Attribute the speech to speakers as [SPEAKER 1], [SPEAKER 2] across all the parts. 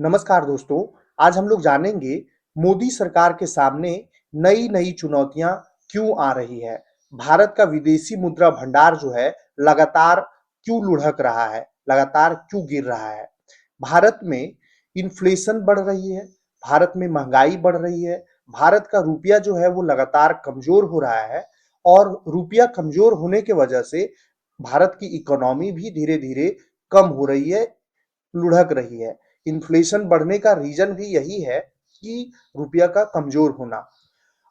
[SPEAKER 1] नमस्कार दोस्तों, आज हम लोग जानेंगे मोदी सरकार के सामने नई-नई चुनौतियां क्यों आ रही है। भारत का विदेशी मुद्रा भंडार जो है लगातार क्यों लुढ़क रहा है, लगातार क्यों गिर रहा है। भारत में इन्फ्लेशन बढ़ रही है, भारत में महंगाई बढ़ रही है, भारत का रुपया जो है वो लगातार कमजोर हो रहा है और रुपया कमजोर होने के वजह से भारत की इकोनॉमी भी धीरे-धीरे कम हो रही है, लुढ़क रही है। इन्फ्लेशन बढ़ने का रीजन भी यही है कि रुपया का कमजोर होना।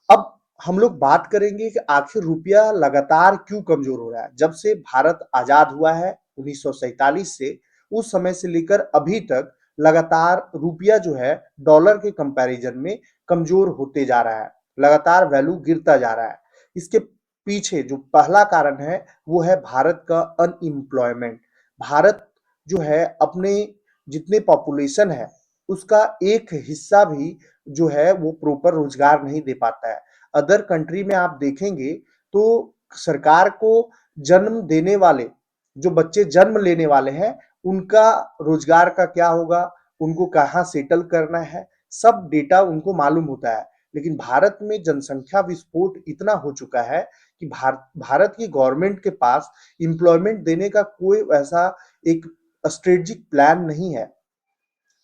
[SPEAKER 1] अब हम लोग बात करेंगे कि आखिर रुपया लगातार क्यों कमजोर हो रहा है। जब से भारत आजाद हुआ है 1947 से, उस समय से लेकर अभी तक लगातार रुपया जो है डॉलर के कंपैरिजन में कमजोर होते जा रहा है, लगातार वैल्यू गिरता जा रहा है। इसके पीछे जो पहला कारण है वो है भारत का अनएम्प्लॉयमेंट। भारत जो है अपने जितने पॉपुलेशन है उसका एक हिस्सा भी जो है वो प्रॉपर रोजगार नहीं दे पाता है। अदर कंट्री में आप देखेंगे तो सरकार को जन्म देने वाले जो बच्चे जन्म लेने वाले हैं उनका रोजगार का क्या होगा, उनको कहाँ सेटल करना है, सब डेटा उनको मालूम होता है। लेकिन भारत में जनसंख्या विस्फोट इतना हो चुका है कि भारत की गवर्नमेंट के पास एम्प्लॉयमेंट देने का कोई ऐसा एक स्ट्रेटेजिक प्लान नहीं है।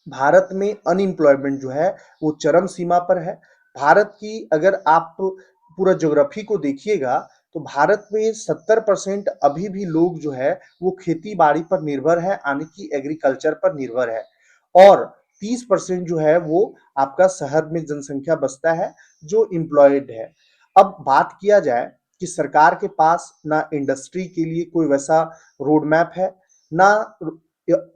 [SPEAKER 1] भारत में अनएम्प्लॉयमेंट जो है वो चरम सीमा पर है। भारत की अगर आप पूरा ज्योग्राफी को देखिएगा तो भारत में 70% अभी भी लोग जो है वो खेती बाड़ी पर निर्भर है, यानी कि एग्रीकल्चर पर निर्भर है और 30% जो है वो आपका शहर में जनसंख्या बसता है जो एम्प्लॉयड है। अब बात किया जाए कि सरकार के पास ना इंडस्ट्री के लिए कोई वैसा रोड मैप है, ना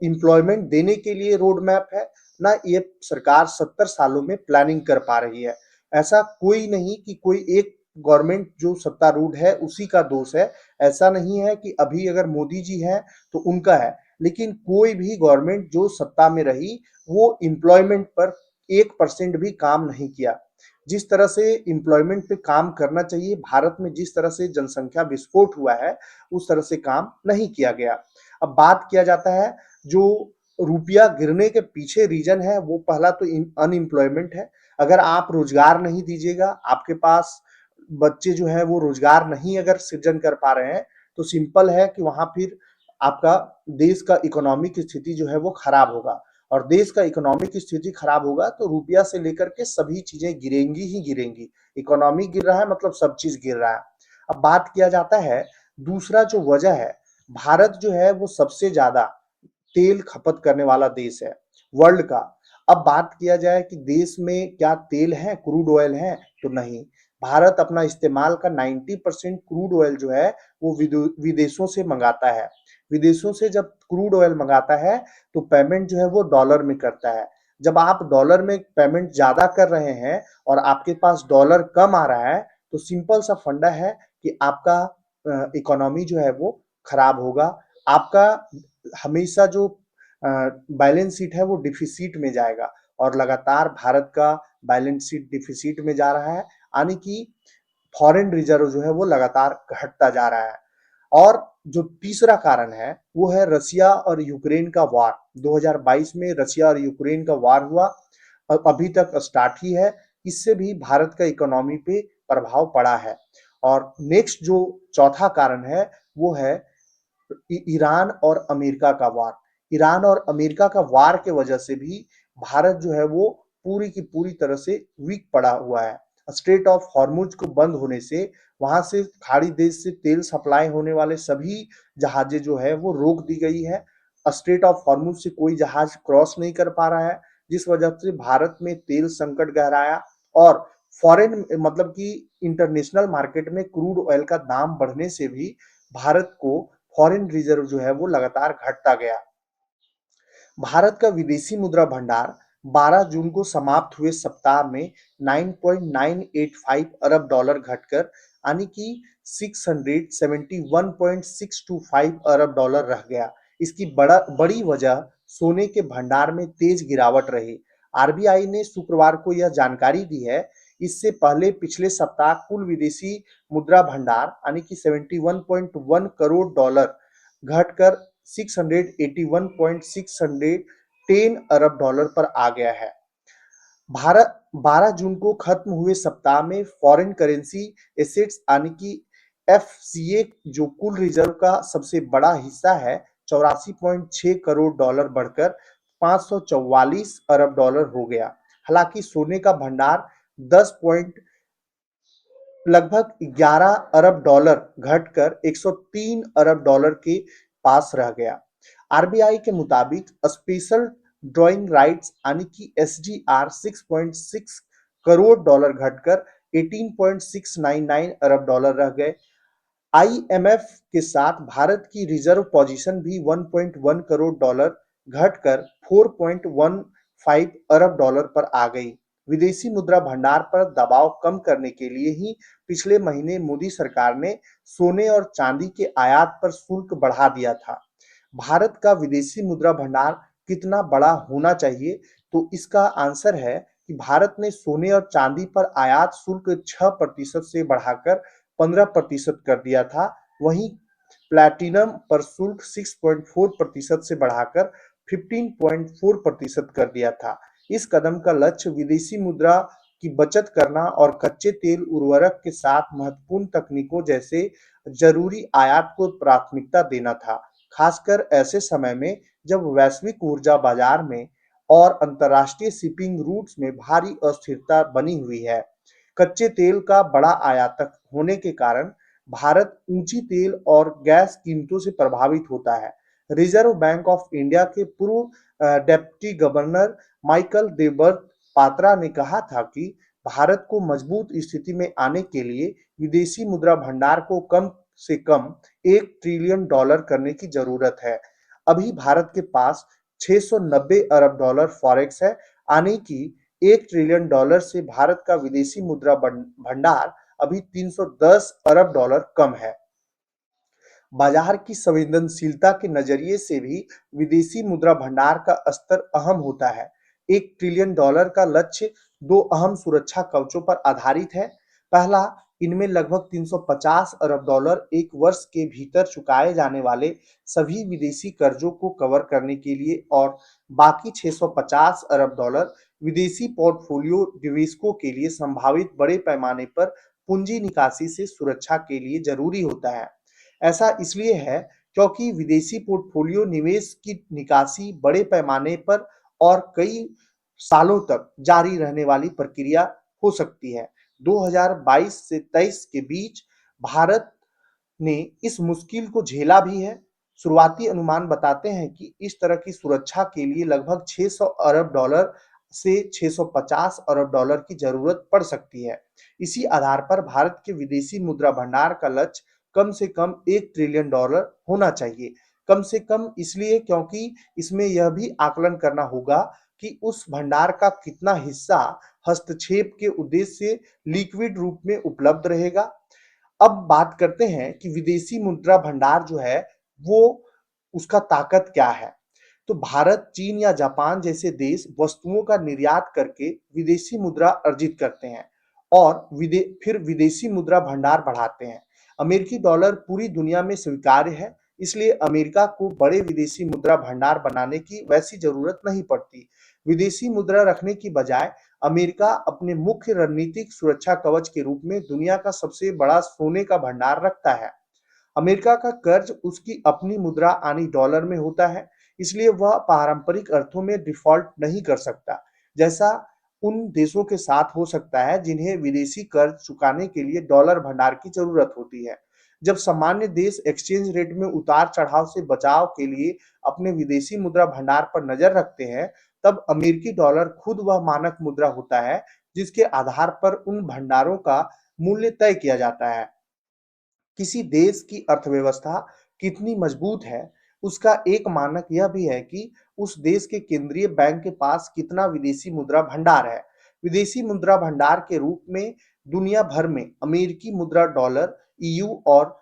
[SPEAKER 1] एम्प्लॉयमेंट देने के लिए रोड मैप है, ना ये सरकार 70 सालों में प्लानिंग कर पा रही है। ऐसा कोई नहीं कि कोई एक गवर्नमेंट जो सत्तारूढ़ है उसी का दोष है। ऐसा नहीं है कि अभी अगर मोदी जी हैं तो उनका है, लेकिन कोई भी गवर्नमेंट जो सत्ता में रही वो एम्प्लॉयमेंट पर 1% भी काम नहीं किया। जिस तरह से एम्प्लॉयमेंट पे काम करना चाहिए, भारत में जिस तरह से जनसंख्या विस्फोट हुआ है उस तरह से काम नहीं किया गया। अब बात किया जाता है जो रुपया गिरने के पीछे रीजन है वो पहला तो अनएम्प्लॉयमेंट है। अगर आप रोजगार नहीं दीजिएगा, आपके पास बच्चे जो है वो रोजगार नहीं अगर सृजन कर पा रहे हैं तो सिंपल है कि वहां फिर आपका देश का इकोनॉमिक स्थिति जो है वो खराब होगा और देश का इकोनॉमिक स्थिति खराब होगा तो रुपया से लेकर के सभी चीजें गिरेंगी ही गिरेंगी। इकोनॉमी गिर रहा है मतलब सब चीज गिर रहा है। अब बात किया जाता है दूसरा जो वजह है, भारत जो है वो सबसे ज्यादा तेल खपत करने वाला देश है वर्ल्ड का। अब बात किया जाए कि देश में क्या तेल है, क्रूड ऑयल है, तो नहीं। भारत अपना इस्तेमाल का 90% क्रूड ऑयल जो है वो विदेशों से मंगाता है। विदेशों से जब क्रूड ऑयल मंगाता है तो पेमेंट जो है वो डॉलर में करता है। जब आप डॉलर में पेमेंट ज्यादा कर रहे हैं और आपके पास डॉलर कम आ रहा है तो सिंपल सा फंडा है कि आपका इकोनॉमी जो है वो खराब होगा। आपका हमेशा जो बैलेंस शीट है वो डिफिसिट में जाएगा और लगातार भारत का बैलेंस शीट डिफिसिट में जा रहा है, यानी कि फॉरेन रिजर्व जो है वो लगातार घटता जा रहा है। और जो तीसरा कारण है वो है रसिया और यूक्रेन का वार। 2022 में रसिया और यूक्रेन का वार हुआ, अभी तक स्टार्ट ही है। इससे भी भारत का इकोनॉमी पे प्रभाव पड़ा है। और नेक्स्ट जो चौथा कारण है वो है ईरान और अमेरिका का वार। ईरान और अमेरिका का वार के वजह से भी भारत जो है वो पूरी की पूरी तरह से वीक पड़ा हुआ है। स्ट्रेट ऑफ हॉर्मुज को बंद होने से वहां से खाड़ी देश से तेल सप्लाई होने वाले सभी जहाजें जो है वो रोक दी गई है। स्ट्रेट ऑफ हॉर्मुज से कोई जहाज क्रॉस नहीं कर पा रहा है, जिस वजह से भारत में तेल संकट गहराया और फॉरेन मतलब कि इंटरनेशनल मार्केट में क्रूड ऑयल का दाम बढ़ने से भी भारत को फॉरेन रिजर्व जो है वो लगातार घटता गया। भारत का विदेशी मुद्रा भंडार 12 जून को समाप्त हुए सप्ताह में 9.985 अरब डॉलर घटकर यानी कि 671.625 अरब डॉलर रह गया। इसकी बड़ी वजह सोने के भंडार में तेज गिरावट रही। आरबीआई ने शुक्रवार को यह जानकारी दी है। इससे पहले पिछले सप्ताह कुल विदेशी मुद्रा भंडार यानी कि 71.1 करोड़ डॉलर घटकर 681.600 10 अरब डॉलर पर आ गया है। भारत 12 जून को खत्म हुए सप्ताह में फॉरेन करेंसी एसेट्स यानी कि एफसीए जो कुल रिजर्व का सबसे बड़ा हिस्सा है 84.6 करोड़ डॉलर बढ़कर 544 अरब डॉलर हो गया। हालांकि सोने का भंडार 10 पॉइंट लगभग 11 अरब डॉलर घटकर 103 अरब डॉलर के पास रह गया। आरबीआई के मुताबिक स्पेशल ड्रॉइंग राइट्स यानी कि एसडीआर 6.6 करोड़ डॉलर घटकर 18.699 अरब डॉलर रह गए। आईएमएफ के साथ भारत की रिजर्व पोजीशन भी 1.1 करोड़ डॉलर घटकर 4.15 अरब डॉलर पर आ गई। विदेशी मुद्रा भंडार पर दबाव कम करने के लिए ही पिछले महीने मोदी सरकार ने सोने और चांदी के आयात पर शुल्क बढ़ा दिया था। भारत का विदेशी मुद्रा भंडार कितना बड़ा होना चाहिए? तो इसका आंसर है कि भारत ने सोने और चांदी पर आयात शुल्क 6% से बढ़ाकर 15% कर दिया था। वहीं प्लैटिनम पर शुल्क 6.4% से बढ़ाकर 15.4% कर दिया था। इस कदम का लक्ष्य विदेशी मुद्रा की बचत करना और कच्चे तेल उर्वरक के साथ महत्वपूर्ण तकनीकों जैसे जरूरी आयात को प्राथमिकता देना था, खासकर ऐसे समय में जब वैश्विक ऊर्जा बाजार में और अंतर्राष्ट्रीय शिपिंग रूट्स में भारी अस्थिरता बनी हुई है। कच्चे तेल का बड़ा आयातक होने के कारण भारत ऊंची तेल और गैस कीमतों से प्रभावित होता है। रिजर्व बैंक ऑफ इंडिया के पूर्व डिप्टी गवर्नर माइकल देबवर्थ पात्रा ने कहा था कि भारत को मजबूत स्थिति में आने के लिए विदेशी मुद्रा भंडार को कम से कम 1 ट्रिलियन डॉलर करने की जरूरत है। अभी भारत के पास 690 अरब डॉलर फॉरेक्स है, यानी कि 1 ट्रिलियन डॉलर से भारत का विदेशी मुद्रा भंडार अभी 310 अरब डॉलर कम है। बाजार की संवेदनशीलता के नजरिए से भी विदेशी मुद्रा भंडार का स्तर अहम होता है। 1 ट्रिलियन डॉलर का लक्ष्य दो अहम सुरक्षा कवचों पर आधारित है। पहला, इनमें लगभग 350 अरब डॉलर एक वर्ष के भीतर चुकाए जाने वाले सभी विदेशी कर्जों को कवर करने के लिए और बाकी 650 अरब डॉलर विदेशी पोर्टफोलियो निवेशकों के लिए संभावित बड़े पैमाने पर पूंजी निकासी से सुरक्षा के लिए जरूरी होता है। ऐसा इसलिए है क्योंकि विदेशी पोर्टफोलियो निवेश की निकासी बड़े पैमाने पर और कई सालों तक जारी रहने वाली प्रक्रिया हो सकती है। 2022 से 23 के बीच भारत ने इस मुश्किल को झेला भी है। शुरुआती अनुमान बताते हैं कि इस तरह की सुरक्षा के लिए लगभग 600 अरब डॉलर से 650 अरब डॉलर की जरूरत पड़ सकती है। इसी आधार पर भारत के विदेशी मुद्रा भंडार का लक्ष्य कम से कम 1 ट्रिलियन डॉलर होना चाहिए। कम से कम इसलिए क्योंकि इसमें यह भी आकलन करना होगा कि उस भंडार का कितना हिस्सा हस्तक्षेप के उद्देश्य से लिक्विड रूप में उपलब्ध रहेगा। अब बात करते हैं कि विदेशी मुद्रा भंडार जो है वो उसका ताकत क्या है। तो भारत, चीन या जापान जैसे देश वस्तुओं का निर्यात करके विदेशी मुद्रा अर्जित करते हैं और फिर विदेशी मुद्रा भंडार बढ़ाते हैं। अमेरिकी डॉलर पूरी दुनिया में स्वीकार्य है, इसलिए अमेरिका को बड़े विदेशी मुद्रा भंडार बनाने की वैसी जरूरत नहीं पड़ती। विदेशी मुद्रा रखने की बजाय अमेरिका अपने मुख्य रणनीतिक सुरक्षा कवच के रूप में दुनिया का सबसे बड़ा सोने का भंडार रखता है। अमेरिका का कर्ज उसकी अपनी मुद्रा यानी डॉलर में होता है, इसलिए वह पारंपरिक अर्थों में डिफॉल्ट नहीं कर सकता, जैसा उन देशों के साथ हो सकता है जिन्हें विदेशी कर्ज चुकाने के लिए डॉलर भंडार की जरूरत होती है। जब सामान्य देश एक्सचेंज रेट में उतार चढ़ाव से बचाव के लिए अपने विदेशी मुद्रा भंडार पर नजर रखते हैं, तब अमेरिकी डॉलर खुद वह मानक मुद्रा होता है जिसके आधार पर उन भंडारों का मूल्य तय किया जाता है। किसी देश की अर्थव्यवस्था कितनी मजबूत है, उसका एक मानक यह भी है कि उस देश के केंद्रीय बैंक के पास कितना विदेशी मुद्रा भंडार है। विदेशी मुद्रा भंडार के रूप में दुनिया भर में अमेरिकी मुद्रा डॉलर, ईयू और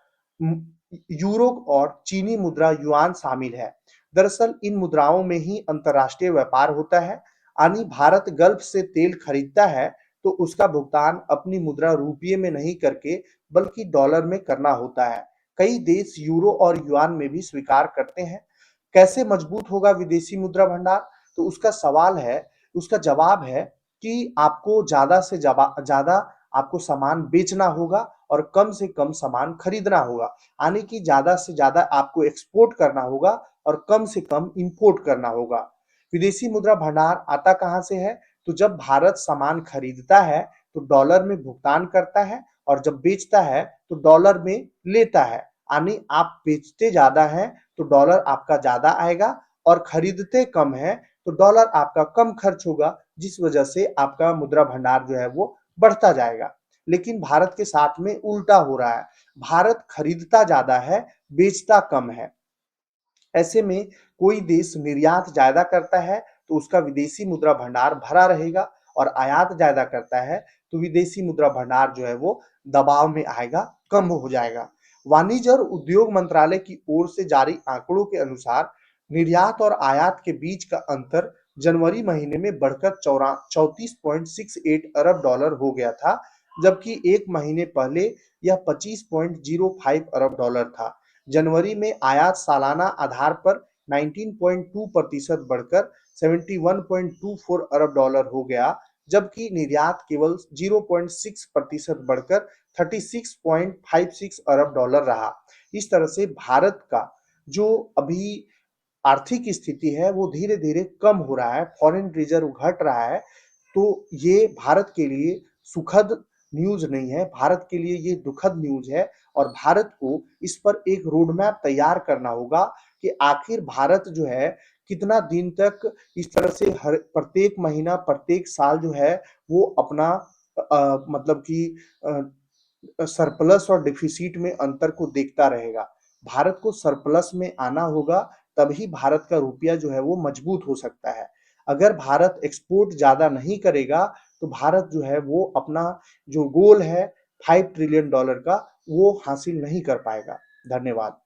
[SPEAKER 1] यूरो और चीनी मुद्रा युआन शामिल है। दरअसल इन मुद्राओं में ही अंतरराष्ट्रीय व्यापार होता है, यानी भारत गल्फ से तेल खरीदता है तो उसका भुगतान अपनी मुद्रा रुपये में नहीं करके बल्कि डॉलर में करना होता है। कई देश यूरो और युआन में भी स्वीकार करते हैं। कैसे मजबूत होगा विदेशी मुद्रा भंडार? तो उसका जवाब है कि आपको ज़्यादा से ज़्यादा आपको सामान बेचना होगा और कम से कम सामान खरीदना होगा। यानी कि ज़्यादा से ज़्यादा आपको एक्सपोर्ट करना होगा और कम से कम इंपोर्ट करना होगा। विदेशी मुद्रा भंडार आता कहाँ से है? तो जब भारत सामान खरीदता है तो डॉलर में भुगतान करता है और जब बेचता है तो डॉलर में लेता है। यानी आप बेचते ज़्यादा हैं तो डॉलर आपका ज़्यादा आएगा और खरीदते कम हैं तो डॉलर आपका कम खर्च होगा, जिस वजह से आपका मुद्रा भंडार जो है वो बढ़ता जाएगा। लेकिन भारत के साथ में उल्टा हो रहा है। भारत खरीदता ज़्यादा है, बेचता कम है। ऐसे में कोई देश निर्यात ज्यादा करता है तो उसका विदेशी मुद्रा भंडार भरा रहेगा और आयात ज्यादा करता है तो विदेशी मुद्रा भंडार जो है वो दबाव में आएगा, कम हो जाएगा। वाणिज्य और उद्योग मंत्रालय की ओर से जारी आंकड़ों के अनुसार निर्यात और आयात के बीच का अंतर जनवरी महीने में बढ़कर 34.68 अरब डॉलर हो गया था, जबकि एक महीने पहले यह 25.05 अरब डॉलर था। जनवरी में आयात सालाना आधार पर 19.2% बढ़कर 71.24 अरब डॉलर हो गया, जबकि निर्यात केवल 0.6% बढ़कर 36.56 अरब डॉलर रहा। इस तरह से भारत का जो अभी आर्थिक स्थिति है वो धीरे धीरे कम हो रहा है, फॉरेन रिजर्व घट रहा है। तो ये भारत के लिए सुखद न्यूज नहीं है, भारत के लिए ये दुखद न्यूज है और भारत को इस पर एक रोड मैप तैयार करना होगा कि आखिर भारत जो है कितना दिन तक इस तरह से हर प्रत्येक महीना प्रत्येक साल जो है वो अपना मतलब कि सरप्लस और डिफिसिट में अंतर को देखता रहेगा। भारत को सरप्लस में आना होगा, तभी भारत का रुपया जो है वो मजबूत हो सकता है। अगर भारत एक्सपोर्ट ज्यादा नहीं करेगा तो भारत जो है वो अपना जो गोल है 5 ट्रिलियन डॉलर का वो हासिल नहीं कर पाएगा। धन्यवाद।